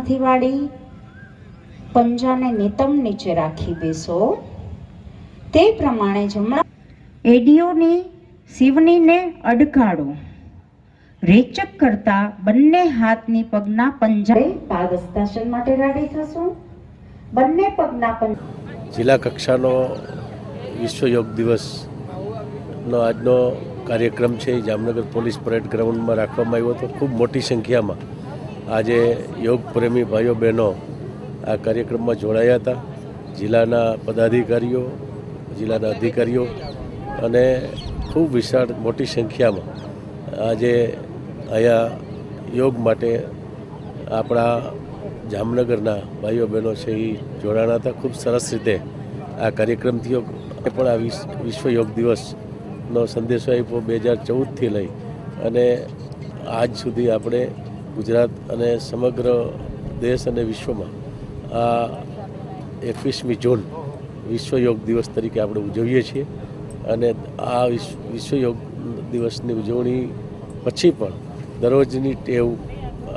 ઘૂંટણમાંથી વાળી પંજાને નિતંબ નીચે રાખી બેસો। તે પ્રમાણે જમણા એડીઓની શિવનીને અડકાડો। રેચક કરતા બંને હાથની પગના પંજા પાદ હસ્તાસન માટે રેડી થશો। બંને પગના જિલ્લા કક્ષાનો વિશ્વ યોગ દિવસનો આજનો કાર્યક્રમ છે જામનગર પોલીસ પરેડ ગ્રાઉન્ડમાં રાખવામાં આવ્યો હતો। ખૂબ મોટી સંખ્યામાં આજે યોગ પ્રેમી ભાઈઓ બહેનો આ કાર્યક્રમમાં જોડાયા હતા। જિલ્લાના પદાધિકારીઓ, જિલ્લાના અધિકારીઓ અને ખૂબ વિશાળ મોટી સંખ્યામાં આજે અહીંયા યોગ માટે આપણા જામનગરના ભાઈઓ બહેનો છે એ જોડાણા હતા। ખૂબ સરસ રીતે આ કાર્યક્રમ થયો। પણ આ વિશ્વ યોગ દિવસનો સંદેશો આપ્યો 2014થી લઈ અને આજ સુધી આપણે ગુજરાત અને સમગ્ર દેશ અને વિશ્વમાં આ 21મી જૂન વિશ્વ યોગ દિવસ તરીકે આપણે ઉજવીએ છીએ અને આ વિશ્વ યોગ દિવસની ઉજવણી પછી પણ દરરોજની ટેવ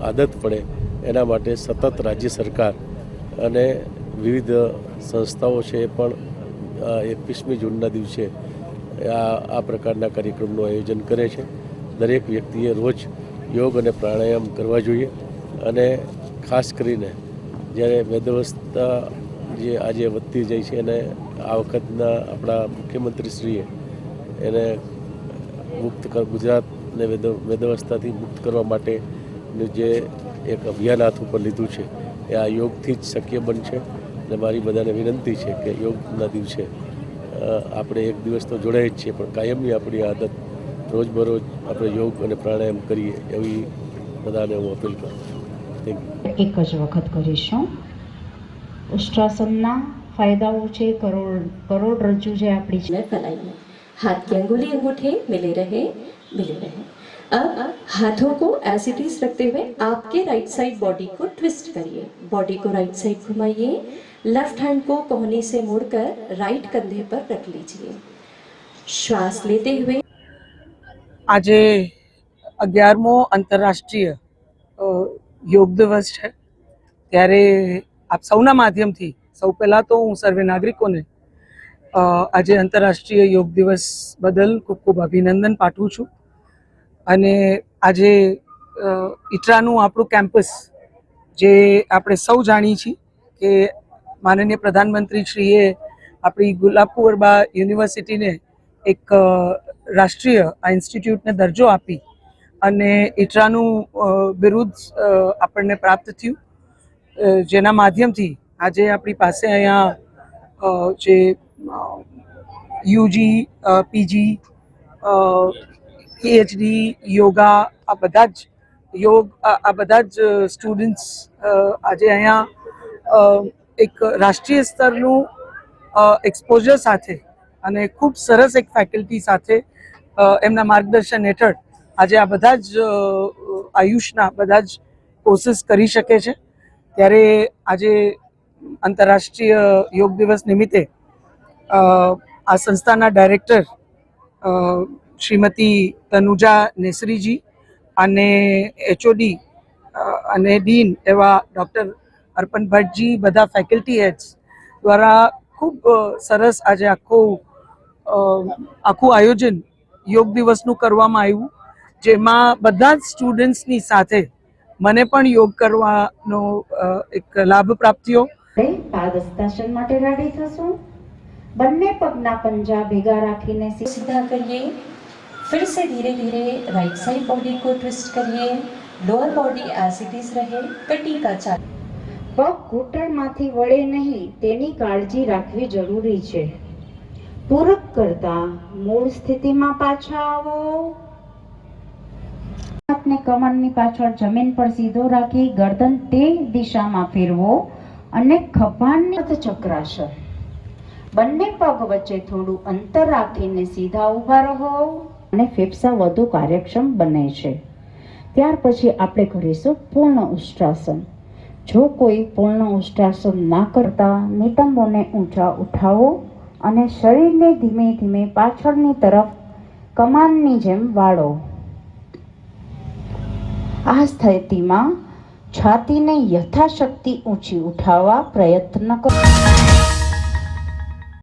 આદત પડે એના માટે સતત રાજ્ય સરકાર અને વિવિધ સંસ્થાઓ છે એ પણ 21મી જૂનના દિવસે આ પ્રકારના કાર્યક્રમનું આયોજન કરે છે। દરેક વ્યક્તિએ રોજ યોગ અને પ્રાણાયામ કરવા જોઈએ અને ખાસ કરીને જ્યારે મેદવસ્થા જે આજે વધતી જાય છે અને આ વખતના આપણા મુખ્યમંત્રીશ્રીએ એને ગુજરાતને મેદવસ્થાથી મુક્ત કરવા માટેનું જે એક અભિયાન હાથ ઉપર લીધું છે એ આ યોગથી જ શક્ય બનશે। અને મારી બધાને વિનંતી છે કે યોગના દિવસે આપણે એક દિવસ તો જોડાય જ છીએ પણ કાયમની આપણી આદત રોજબરોજ આપણે યોગ અને પ્રાણાયામ કરીએ એવી બધાને હું અપીલ કરું છું। Thank you. એક જ વખત કરીશું। ઉષ્ટ્રાસનના ફાયદાઓ છે કરોડરજ્જુ જે આપણી છે फैलाइए। हाथ की अंगुली अंगूठे मिले रहे। अब हाथों को ऐसे इट रखते हुए आपके राइट साइड बॉडी को ट्विस्ट करिए। बॉडी को राइट साइड घुमाइए। लेफ्ट हैंड को कोहनी से मोड़कर राइट कंधे पर रख लीजिए। श्वास लेते हुए आज 11मो अंतरराष्ट्रीय योग दिवस है त्यारे आप सौना माध्यमथी सौ पहला तो हूँ सर्वे नागरिकों ने आज अंतरराष्ट्रीय योग दिवस बदल खूब खूब अभिनंदन पाठवुं छुं। अने आजे ईटरानुं आपणुं केम्पस जे आपणे सौ जाणीए छीए के माननीय प्रधानमंत्री श्रीए आपणी गुलाबकुंवरबा यूनिवर्सिटी ने एक राष्ट्रीय इंस्टिट्यूट ने दर्जो आपी अने ईटरानुं बिरुद आपणे प्राप्त थयुं जेना माध्यमथी आजे आपणी पासे अहींया जे यूजी पीजी पीएचडी योगा आ बधा ज योग आ बधा ज स्टूडेंट्स आजे अहींया एक राष्ट्रीय स्तरનું एक्सपोजर સાથે અને ખૂબ સરસ એક ફેકલ્ટી સાથે એમના માર્ગદર્શન હેઠળ આજે આ બધા જ આયુષના બધા જ કોર્સીસ કરી શકે છે। ત્યારે આજે આંતરરાષ્ટ્રીય યોગ દિવસ નિમિત્તે આ સંસ્થાના ડાયરેક્ટર શ્રીમતી તનુજા નેસરીજી અને એચઓડી અને ડીન એવા ડૉક્ટર अर्पण भट्टजी बधा फेकल्टी हेड्स द्वारा खूब सरस आज आखू आयोजन योग दिवसनु करवामां आव्युं जेमां बधा ज स्टूडेंट्सनी साथे मने पण योग करवानो एक लाभ प्राप्त थयो। पाद हस्तासन माटे रेडी थशो। बंने पगना पंजा भेगा राखीने सीधा करिए। फिर से धीरे धीरे राइट साइड बॉडी को ट्विस्ट करिए। Lower body as it is रहे। पेटी का चाल पग घूंटणमांथी वळे नहीं तेनी काळजी राखवी जरूरी छे। पूरक करता मूळ स्थितिमां पाछा आवो। हाथने कमरनी पाछळ जमीन पर सीधो राखी गर्दन ते दिशामां फेरवो अने खभाने चक्रासन। बंने पग वच्चे थोड़ुं अंतर राखीने सीधा ऊभा रहो अने फेफसा वधु कार्यक्षम बने छे। त्यार पछी आपणे करीशुं पूर्ण उष्ट्रासन। जो कोई पूर्ण उष्ट्रासन ना करता नितंबोने ऊंचा उठावो अने शरीरने धीमे धीमे पाछळनी तरफ कमाननी जेम वाळो। आ स्थितिमां છાતીને યથાશક્તિ ઊંચી ઉઠાવવા પ્રયત્ન કરો.